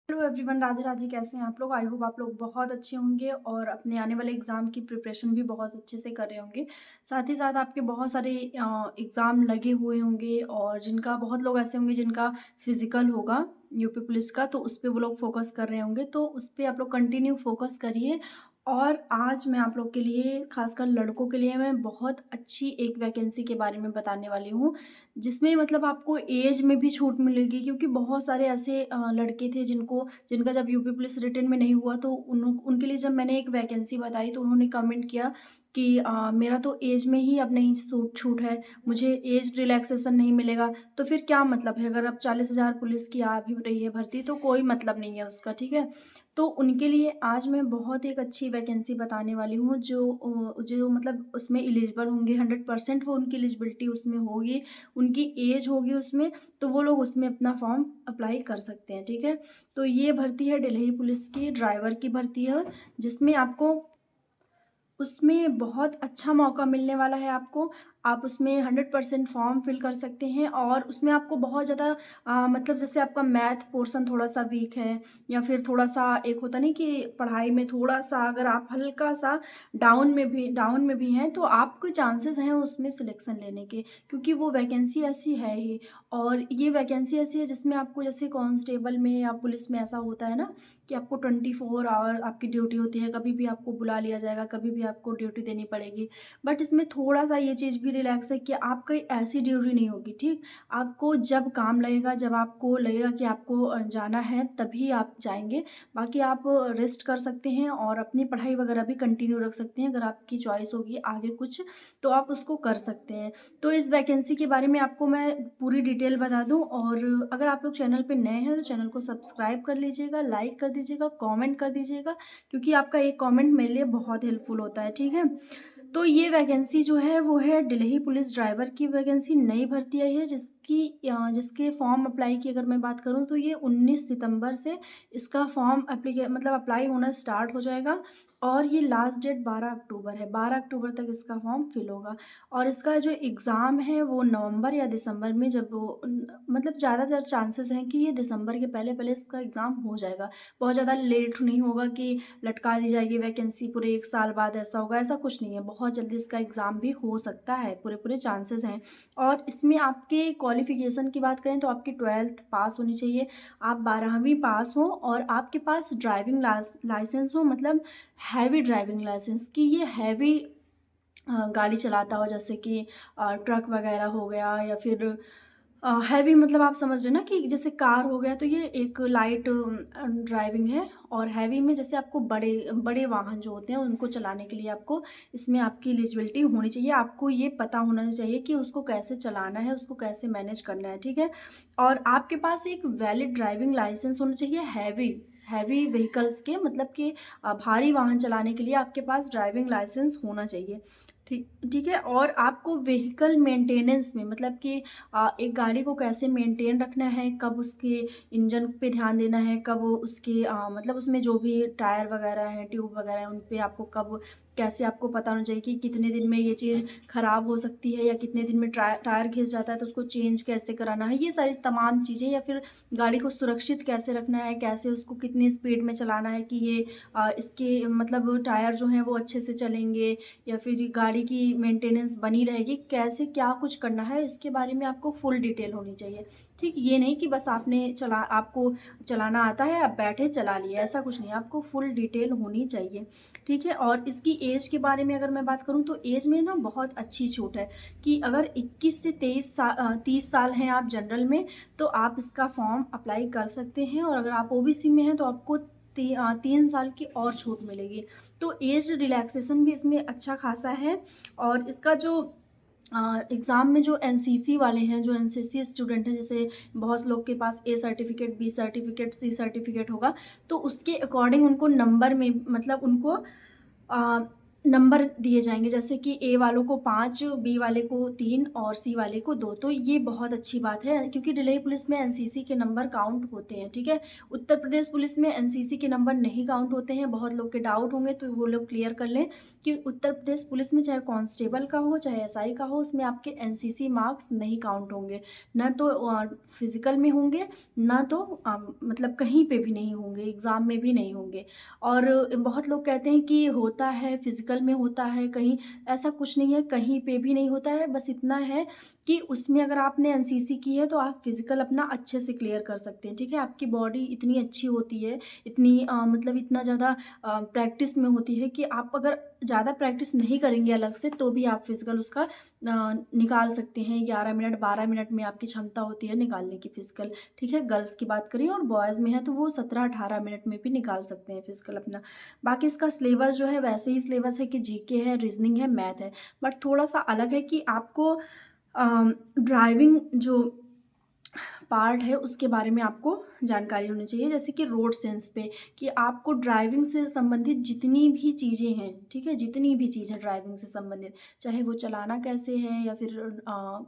Hello everyone, Radhe Radhe. कैसे हैं आप लोग? आई होप आप लोग बहुत अच्छे होंगे और अपने आने वाले एग्ज़ाम की प्रिपरेशन भी बहुत अच्छे से कर रहे होंगे। साथ ही साथ आपके बहुत सारे एग्ज़ाम लगे हुए होंगे और जिनका बहुत लोग ऐसे होंगे जिनका फिज़िकल होगा यूपी पुलिस का, तो उस पे वो लोग फ़ोकस कर रहे होंगे। तो उस पे आप लोग कंटिन्यू फ़ोकस करिए। और आज मैं आप लोग के लिए, ख़ासकर लड़कों के लिए, मैं बहुत अच्छी एक वैकेंसी के बारे में बताने वाली हूँ, जिसमें मतलब आपको ऐज में भी छूट मिलेगी, क्योंकि बहुत सारे ऐसे लड़के थे जिनका जब यूपी पुलिस रिटन में नहीं हुआ, तो उनके लिए जब मैंने एक वैकेंसी बताई तो उन्होंने कमेंट किया कि मेरा तो ऐज में ही अब नहीं छूट है, मुझे ऐज रिलैक्सेशन नहीं मिलेगा। तो फिर क्या मतलब है? अगर अब 40,000 पुलिस की आ भी रही है भर्ती, तो कोई मतलब नहीं है उसका, ठीक है? तो उनके लिए आज मैं बहुत एक अच्छी वैकेंसी बताने वाली हूँ, जो मतलब उसमें एलिजिबल होंगे, 100% वो उनकी एलिजिबिलिटी उसमें होगी, उनकी एज होगी उसमें, तो वो लोग उसमें अपना फॉर्म अप्लाई कर सकते हैं, ठीक है? तो ये भर्ती है दिल्ली पुलिस की, ड्राइवर की भर्ती है, जिसमें आपको उसमें बहुत अच्छा मौका मिलने वाला है आपको। आप उसमें 100% फॉर्म फिल कर सकते हैं और उसमें आपको बहुत ज़्यादा मतलब जैसे आपका मैथ पोर्शन थोड़ा-सा वीक है, या फिर थोड़ा-सा एक होता नहीं कि पढ़ाई में थोड़ा-सा अगर आप हल्का-सा डाउन में भी हैं, तो आपके चांसेस हैं उसमें सिलेक्शन लेने के, क्योंकि वो वैकेंसी ऐसी है ही। और ये वैकेंसी ऐसी है जिसमें आपको, जैसे कांस्टेबल में या पुलिस में ऐसा होता है ना कि आपको 24 आवर आपकी ड्यूटी होती है, कभी भी आपको बुला लिया जाएगा, कभी भी आपको ड्यूटी देनी पड़ेगी। बट इसमें थोड़ा-सा ये चीज़ भी रिलैक्स है कि आपकी ऐसी ड्यूटी नहीं होगी, ठीक? आपको जब काम लगेगा, जब आपको लगेगा कि आपको जाना है, तभी आप जाएँगे। बाकी आप रेस्ट कर सकते हैं और अपनी पढ़ाई वगैरह भी कंटिन्यू रख सकते हैं। अगर आपकी चॉइस होगी आगे कुछ, तो आप उसको कर सकते हैं। तो इस वैकेंसी के बारे में आपको मैं पूरी डिटेल बता दूँ, और अगर आप लोग चैनल पे नए हैं तो चैनल को सब्सक्राइब कर लीजिएगा, लाइक कर दीजिएगा, कमेंट कर दीजिएगा, क्योंकि आपका एक कमेंट मेरे लिए बहुत हेल्पफुल होता है, ठीक है? तो ये वैकेंसी जो है वो है दिल्ली पुलिस ड्राइवर की वैकेंसी, नई भर्ती आई है, जिसके फॉर्म अप्लाई की अगर मैं बात करूँ तो ये 19 सितंबर से इसका फॉर्म मतलब अप्लाई होना स्टार्ट हो जाएगा, और ये लास्ट डेट 12 अक्टूबर है। 12 अक्टूबर तक इसका फॉर्म फिल होगा, और इसका जो एग्ज़ाम है वो नवंबर या दिसंबर में, जब वो मतलब ज़्यादातर चांसेस हैं कि ये दिसंबर के पहले-पहले इसका एग्ज़ाम हो जाएगा। बहुत ज़्यादा लेट नहीं होगा कि लटका दी जाएगी वैकेंसी, पूरे 1 साल बाद ऐसा होगा, ऐसा कुछ नहीं है। बहुत जल्दी इसका एग्ज़ाम भी हो सकता है, पूरे-पूरे चांसेस हैं। और इसमें आपके क्वालिफ़िकेशन की बात करें तो आपकी 12th पास होनी चाहिए, आप 12वीं पास हो और आपके पास ड्राइविंग लाइसेंस हो, मतलब हैवी ड्राइविंग लाइसेंस, कि ये हैवी गाड़ी चलाता हो, जैसे कि ट्रक वगैरह हो गया, या फिर हैवी, मतलब आप समझ रहे हैं ना कि जैसे कार हो गया, तो ये एक लाइट ड्राइविंग है। और हैवी में जैसे आपको बड़े बड़े वाहन जो होते हैं उनको चलाने के लिए आपको इसमें आपकी एलिजिबिलिटी होनी चाहिए। आपको ये पता होना चाहिए कि उसको कैसे चलाना है, उसको कैसे मैनेज करना है, ठीक है? और आपके पास एक वैलिड ड्राइविंग लाइसेंस होना चाहिए हैवी हैवी व्हीकल्स के, मतलब कि भारी वाहन चलाने के लिए आपके पास ड्राइविंग लाइसेंस होना चाहिए। ठीक ठीक है। और आपको व्हीकल मेंटेनेंस में, मतलब कि एक गाड़ी को कैसे मेंटेन रखना है, कब उसके इंजन पे ध्यान देना है, कब उसके मतलब उसमें जो भी टायर वगैरह हैं, ट्यूब वगैरह हैं, उन पे आपको कब, कैसे आपको पता होना चाहिए कि कितने दिन में ये चीज़ ख़राब हो सकती है, या कितने दिन में टायर घिस जाता है तो उसको चेंज कैसे कराना है, ये सारी तमाम चीज़ें। या फिर गाड़ी को सुरक्षित कैसे रखना है, कैसे उसको कितनी स्पीड में चलाना है कि ये इसके मतलब टायर जो हैं वो अच्छे से चलेंगे, या फिर गाड़ी की मेंटेनेंस बनी रहेगी, कैसे क्या कुछ करना है, इसके बारे में आपको फुल डिटेल होनी चाहिए। ठीक, ये नहीं कि बस आपको चलाना आता है, आप बैठे चला लिए, ऐसा कुछ नहीं, आपको फुल डिटेल होनी चाहिए, ठीक है? और इसकी एज के बारे में अगर मैं बात करूँ तो एज में ना बहुत अच्छी छूट है, कि अगर 21 से 30 साल हैं आप जनरल में, तो आप इसका फॉर्म अप्लाई कर सकते हैं, और अगर आप ओबीसी में हैं तो आपको 3 साल की और छूट मिलेगी। तो एज रिलैक्सेशन भी इसमें अच्छा खासा है। और इसका जो एग्ज़ाम में जो एनसीसी वाले हैं, जो एनसीसी स्टूडेंट हैं, जैसे बहुत लोग के पास ए सर्टिफ़िकेट, बी सर्टिफ़िकेट, सी सर्टिफ़िकेट होगा, तो उसके अकॉर्डिंग उनको नंबर में, मतलब उनको अ, नंबर दिए जाएँगे, जैसे कि ए वालों को 5, बी वाले को 3 और सी वाले को 2। तो ये बहुत अच्छी बात है क्योंकि ढलई पुलिस में एनसीसी के नंबर काउंट होते हैं, ठीक है? उत्तर प्रदेश पुलिस में एनसीसी के नंबर नहीं काउंट होते हैं। बहुत लोग के डाउट होंगे तो वो लोग क्लियर कर लें कि उत्तर प्रदेश पुलिस में चाहे कांस्टेबल का हो, चाहे एसआई का हो, उसमें आपके एनसीसी मार्क्स नहीं काउंट होंगे। ना तो फिज़िकल में होंगे, ना तो मतलब कहीं पे भी नहीं होंगे, एग्ज़ाम में भी नहीं होंगे। और बहुत लोग कहते हैं कि होता है, फिज़िकल में होता है कहीं, ऐसा कुछ नहीं है, कहीं पे भी नहीं होता है। बस इतना है कि उसमें अगर आपने एनसीसी की है तो आप फिज़िकल अपना अच्छे से क्लियर कर सकते हैं, ठीक है? आपकी बॉडी इतनी अच्छी होती है, इतनी मतलब इतना ज़्यादा प्रैक्टिस में होती है कि आप अगर ज़्यादा प्रैक्टिस नहीं करेंगे अलग से तो भी आप फिज़िकल उसका निकाल सकते हैं। 11 मिनट, 12 मिनट में आपकी क्षमता होती है निकालने की फिज़िकल, ठीक है? गर्ल्स की बात करें और बॉयज़ में है तो वो 17-18 मिनट में भी निकाल सकते हैं फिज़िकल अपना। बाकी इसका सिलेबस जो है वैसे ही सिलेबस है कि जीके है, रीज़निंग है, मैथ है। बट थोड़ा-सा अलग है कि आपको ड्राइविंग जो पार्ट है उसके बारे में आपको जानकारी होनी चाहिए, जैसे कि रोड सेंस पे कि आपको ड्राइविंग से संबंधित जितनी भी चीज़ें हैं, ठीक है? जितनी भी चीज़ है ड्राइविंग से संबंधित, चाहे वो चलाना कैसे है या फिर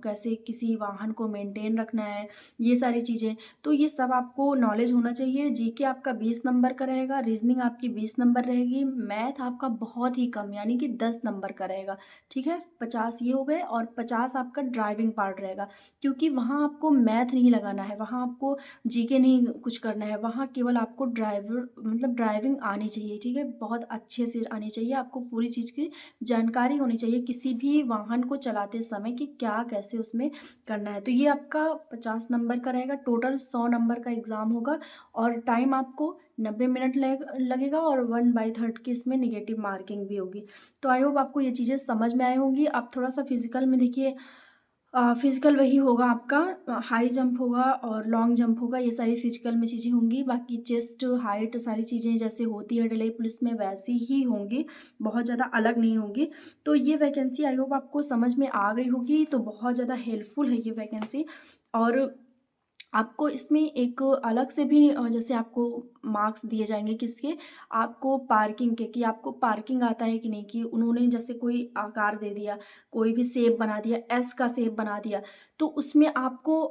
कैसे किसी वाहन को मेंटेन रखना है, ये सारी चीज़ें। तो ये सब आपको नॉलेज होना चाहिए। जीके आपका 20 नंबर का रहेगा, रीज़निंग आपकी 20 नंबर रहेगी, मैथ आपका बहुत ही कम यानी कि 10 नंबर का रहेगा, ठीक है? 50 ये हो गए और 50 आपका ड्राइविंग पार्ट रहेगा। क्योंकि वहाँ आपको मैथ नहीं लगाना है, वहाँ आपको जीके नहीं कुछ करना है, वहाँ केवल आपको ड्राइविंग आनी चाहिए, ठीक है? बहुत अच्छे से आनी चाहिए, आपको पूरी चीज़ की जानकारी होनी चाहिए किसी भी वाहन को चलाते समय कि क्या कैसे उसमें करना है। तो ये आपका 50 नंबर का रहेगा, टोटल 100 नंबर का एग्ज़ाम होगा और टाइम आपको 90 मिनट लगेगा और 1/3 की इसमें नेगेटिव मार्किंग भी होगी। तो आई होप आपको ये चीज़ें समझ में आई होंगी। अब थोड़ा-सा फिज़िकल में देखिए फिज़िकल वही होगा आपका हाई जंप होगा और लॉन्ग जंप होगा, ये सारी फिज़िकल में चीज़ें होंगी। बाकी चेस्ट, हाइट सारी चीज़ें जैसे होती है ढलई पुलिस में वैसी ही होंगी, बहुत ज़्यादा अलग नहीं होंगी। तो ये वैकेंसी आई होप आपको समझ में आ गई होगी, तो बहुत ज़्यादा हेल्पफुल है ये वैकेंसी। और आपको इसमें एक अलग से भी जैसे आपको मार्क्स दिए जाएँगे किसके, आपको पार्किंग के कि आपको पार्किंग आता है कि नहीं, कि उन्होंने जैसे कोई आकार दे दिया, कोई भी शेप बना दिया, एस का शेप बना दिया, तो उसमें आपको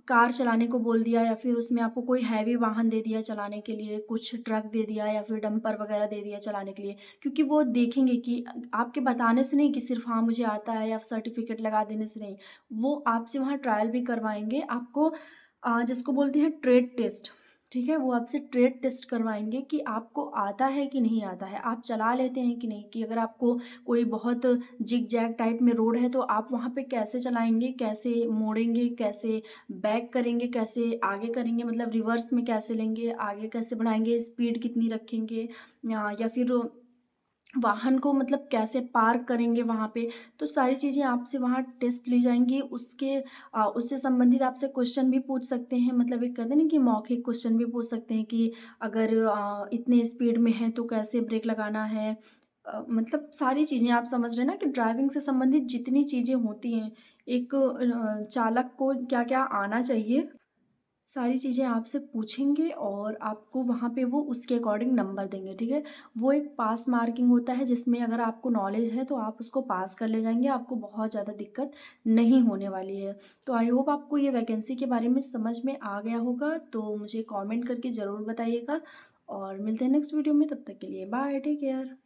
कार चलाने को बोल दिया या फिर उसमें आपको कोई हैवी वाहन दे दिया चलाने के लिए, कुछ ट्रक दे दिया या फिर डंपर वगैरह दे दिया चलाने के लिए। क्योंकि वो देखेंगे कि आपके बताने से नहीं कि सिर्फ़ हाँ, मुझे आता है या सर्टिफ़िकेट लगा देने से नहीं, वो आपसे वहाँ ट्रायल भी करवाएँगे, आपको जिसको बोलते हैं ट्रेड टेस्ट, ठीक है? वो आपसे ट्रेड टेस्ट करवाएँगे कि आपको आता है कि नहीं आता है, आप चला लेते हैं कि नहीं, कि अगर आपको कोई बहुत ज़िग-ज़ैग टाइप में रोड है तो आप वहाँ पे कैसे चलाएँगे, कैसे मोड़ेंगे, कैसे बैक करेंगे, कैसे आगे करेंगे, मतलब रिवर्स में कैसे लेंगे, आगे कैसे बढ़ाएँगे, स्पीड कितनी रखेंगे या फिर वाहन को मतलब कैसे पार्क करेंगे वहाँ पे, तो सारी चीज़ें आपसे वहाँ टेस्ट ली जाएँगी। उससे संबंधित आपसे क्वेश्चन भी पूछ सकते हैं, मतलब एक कहते हैं ना कि मौखिक क्वेश्चन भी पूछ सकते हैं कि अगर इतने स्पीड में है तो कैसे ब्रेक लगाना है। मतलब सारी चीज़ें आप समझ रहे हैं ना कि ड्राइविंग से संबंधित जितनी चीज़ें होती हैं, एक चालक को क्या-क्या आना चाहिए, सारी चीज़ें आपसे पूछेंगे और आपको वहाँ पे वो उसके अकॉर्डिंग नंबर देंगे, ठीक है? वो एक पास मार्किंग होता है जिसमें अगर आपको नॉलेज है तो आप उसको पास कर ले जाएँगे, आपको बहुत ज़्यादा दिक्कत नहीं होने वाली है। तो आई होप आपको ये वैकेंसी के बारे में समझ में आ गया होगा, तो मुझे कमेंट करके ज़रूर बताइएगा और मिलते हैं नेक्स्ट वीडियो में, तब तक के लिए बाय, टेक केयर।